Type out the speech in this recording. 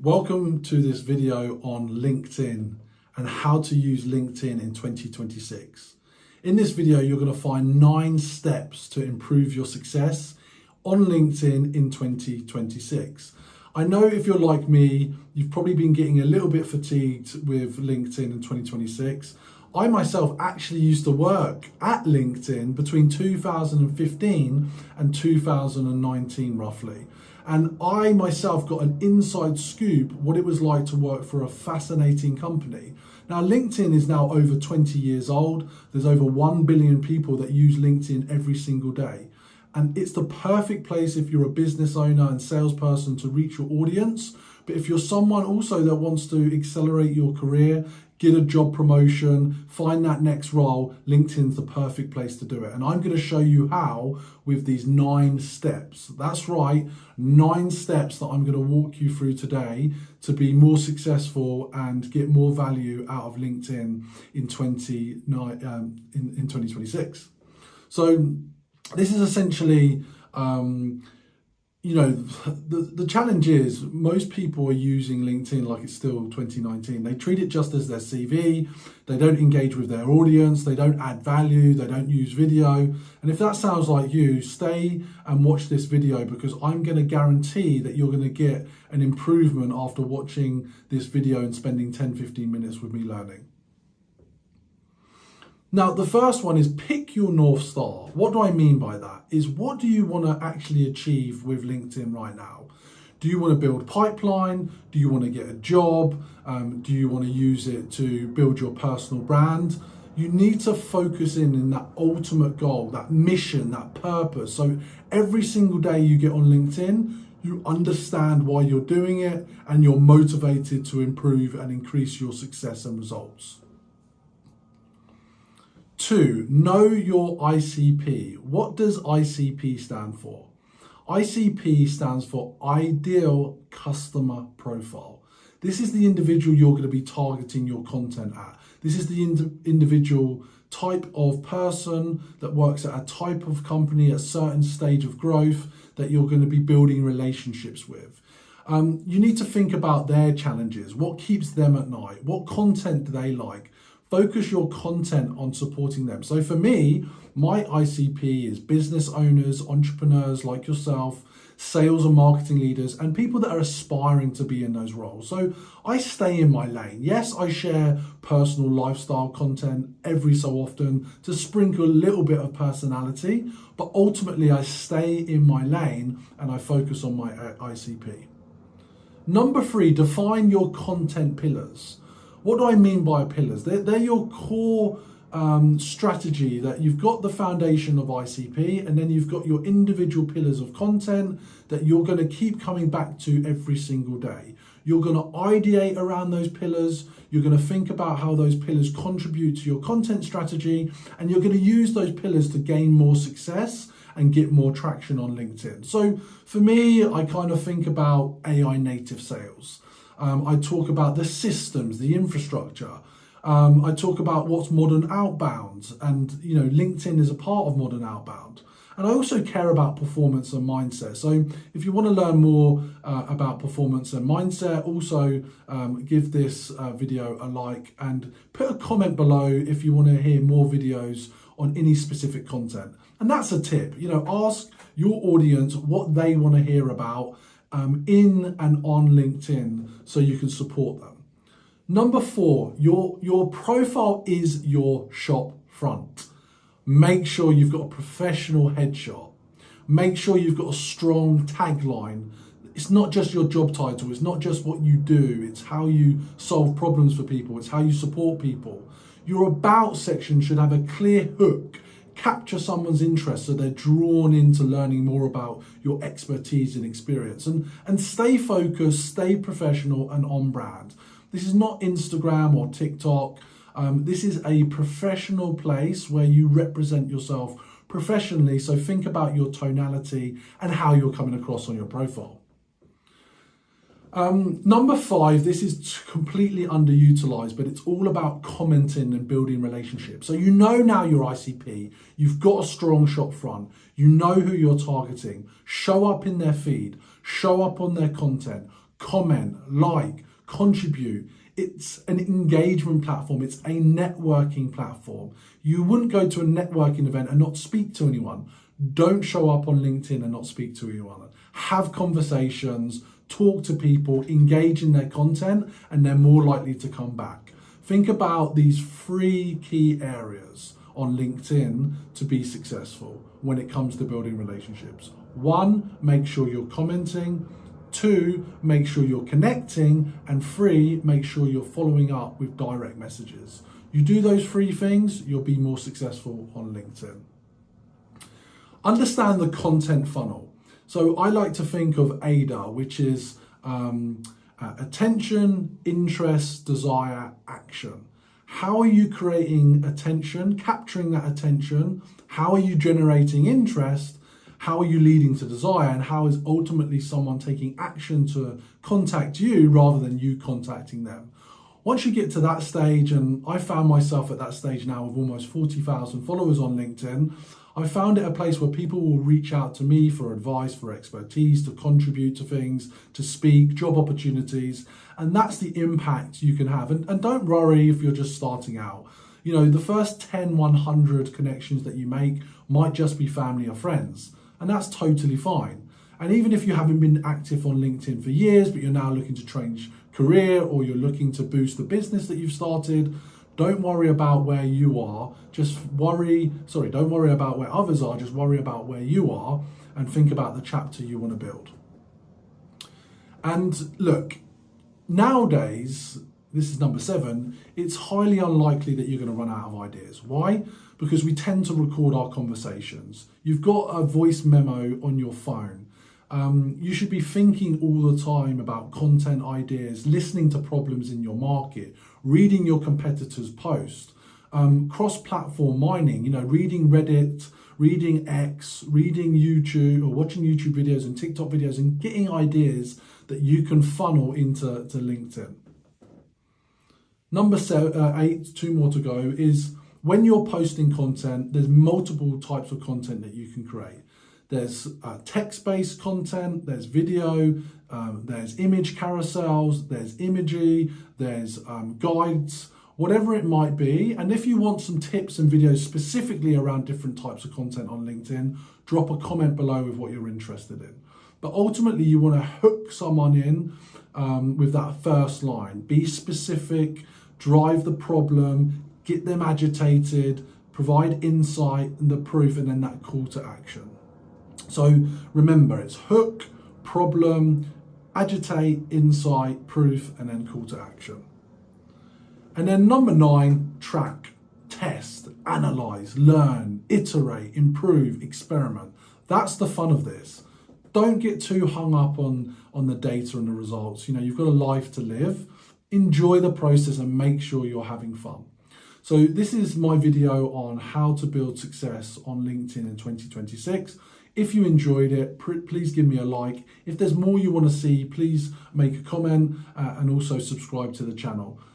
Welcome to this video on LinkedIn and how to use LinkedIn in 2026. In this video, you're going to find 9 steps to improve your success on LinkedIn in 2026. I know if you're like me, you've probably been getting a little bit fatigued with LinkedIn in 2026. I myself actually used to work at LinkedIn between 2015 and 2019 roughly. And I myself got an inside scoop what it was like to work for a fascinating company. Now, LinkedIn is now over 20 years old. There's over 1 billion people that use LinkedIn every single day. And it's the perfect place if you're a business owner and salesperson to reach your audience. But if you're someone also that wants to accelerate your career, get a job promotion, find that next role, LinkedIn's the perfect place to do it. And I'm going to show you how with these 9 steps. That's right, 9 steps that I'm going to walk you through today to be more successful and get more value out of LinkedIn in 2026. So this is essentially, the challenge is most people are using LinkedIn like it's still 2019. They treat it just as their CV. They don't engage with their audience. They don't add value. They don't use video. And if that sounds like you, stay and watch this video because I'm going to guarantee that you're going to get an improvement after watching this video and spending 10-15 minutes with me learning. Now, the first one is pick your North Star. What do I mean by that? Is what do you want to actually achieve with LinkedIn right now? Do you want to build pipeline? Do you want to get a job? Do you want to use it to build your personal brand? You need to focus in that ultimate goal, that mission, that purpose. So every single day you get on LinkedIn, you understand why you're doing it and you're motivated to improve and increase your success and results. 2, know your ICP. What does ICP stand for? ICP stands for Ideal Customer Profile. This is the individual you're going to be targeting your content at. This is the individual type of person that works at a type of company at a certain stage of growth that you're going to be building relationships with. You need to think about their challenges. What keeps them at night? What content do they like? Focus your content on supporting them. So for me, my ICP is business owners, entrepreneurs like yourself, sales and marketing leaders, and people that are aspiring to be in those roles. So I stay in my lane. Yes, I share personal lifestyle content every so often to sprinkle a little bit of personality, but ultimately I stay in my lane and I focus on my ICP. Number 3, define your content pillars. What do I mean by pillars? They're your core strategy that you've got the foundation of ICP and then you've got your individual pillars of content that you're going to keep coming back to every single day. You're going to ideate around those pillars. You're going to think about how those pillars contribute to your content strategy and you're going to use those pillars to gain more success and get more traction on LinkedIn. So for me, I kind of think about AI native sales. I talk about the systems, the infrastructure. I talk about what's modern outbound and, LinkedIn is a part of modern outbound. And I also care about performance and mindset. So if you want to learn more about performance and mindset, also give this video a like and put a comment below if you want to hear more videos on any specific content. And that's a tip, ask your audience what they want to hear about in and on LinkedIn so you can support them. Number 4, your profile is your shop front. Make sure you've got a professional headshot. Make sure you've got a strong tagline. It's not just your job title. It's not just what you do. It's how you solve problems for people. It's how you support people. Your about section should have a clear hook. Capture someone's interest so they're drawn into learning more about your expertise and experience. And stay focused, stay professional and on brand. This is not Instagram or TikTok. This is a professional place where you represent yourself professionally. So think about your tonality and how you're coming across on your profile. Number 5, this is completely underutilized, but it's all about commenting and building relationships. So now your ICP, you've got a strong shop front, you know who you're targeting, show up in their feed, show up on their content, comment, like, contribute. It's an engagement platform. It's a networking platform. You wouldn't go to a networking event and not speak to anyone. Don't show up on LinkedIn and not speak to anyone. Have conversations, talk to people, engage in their content, and they're more likely to come back. Think about these 3 key areas on LinkedIn to be successful when it comes to building relationships. 1, make sure you're commenting. 2, make sure you're connecting. And 3, make sure you're following up with direct messages. You do those 3 things, you'll be more successful on LinkedIn. Understand the content funnel. So I like to think of ADA, which is attention, interest, desire, action. How are you creating attention, capturing that attention? How are you generating interest? How are you leading to desire? And how is ultimately someone taking action to contact you rather than you contacting them? Once you get to that stage, and I found myself at that stage now with almost 40,000 followers on LinkedIn, I found it a place where people will reach out to me for advice, for expertise, to contribute to things, to speak, job opportunities. And that's the impact you can have. And don't worry if you're just starting out. You know, the first 10, 100 connections that you make might just be family or friends. And that's totally fine. And even if you haven't been active on LinkedIn for years, but you're now looking to change career or you're looking to boost the business that you've started, don't worry about where you are. Don't worry about where others are. Just worry about where you are and think about the chapter you want to build. And look, nowadays, this is number 7, it's highly unlikely that you're going to run out of ideas. Why? Because we tend to record our conversations. You've got a voice memo on your phone. You should be thinking all the time about content ideas, listening to problems in your market, reading your competitors' posts, cross-platform mining, reading Reddit, reading X, reading YouTube or watching YouTube videos and TikTok videos and getting ideas that you can funnel into LinkedIn. Number 8, 2 more to go, is when you're posting content, there's multiple types of content that you can create. There's text-based content, there's video, there's image carousels, there's imagery, there's guides, whatever it might be. And if you want some tips and videos specifically around different types of content on LinkedIn, drop a comment below with what you're interested in. But ultimately, you want to hook someone in with that first line. Be specific, drive the problem, get them agitated, provide insight and the proof, and then that call to action. So remember, it's hook, problem, agitate, insight, proof, and then call to action. And then number 9, track, test, analyze, learn, iterate, improve, experiment. That's the fun of this. Don't get too hung up on the data and the results. You've got a life to live. Enjoy the process and make sure you're having fun. So this is my video on how to build success on LinkedIn in 2026. If you enjoyed it, please give me a like. If there's more you want to see, please make a comment and also subscribe to the channel.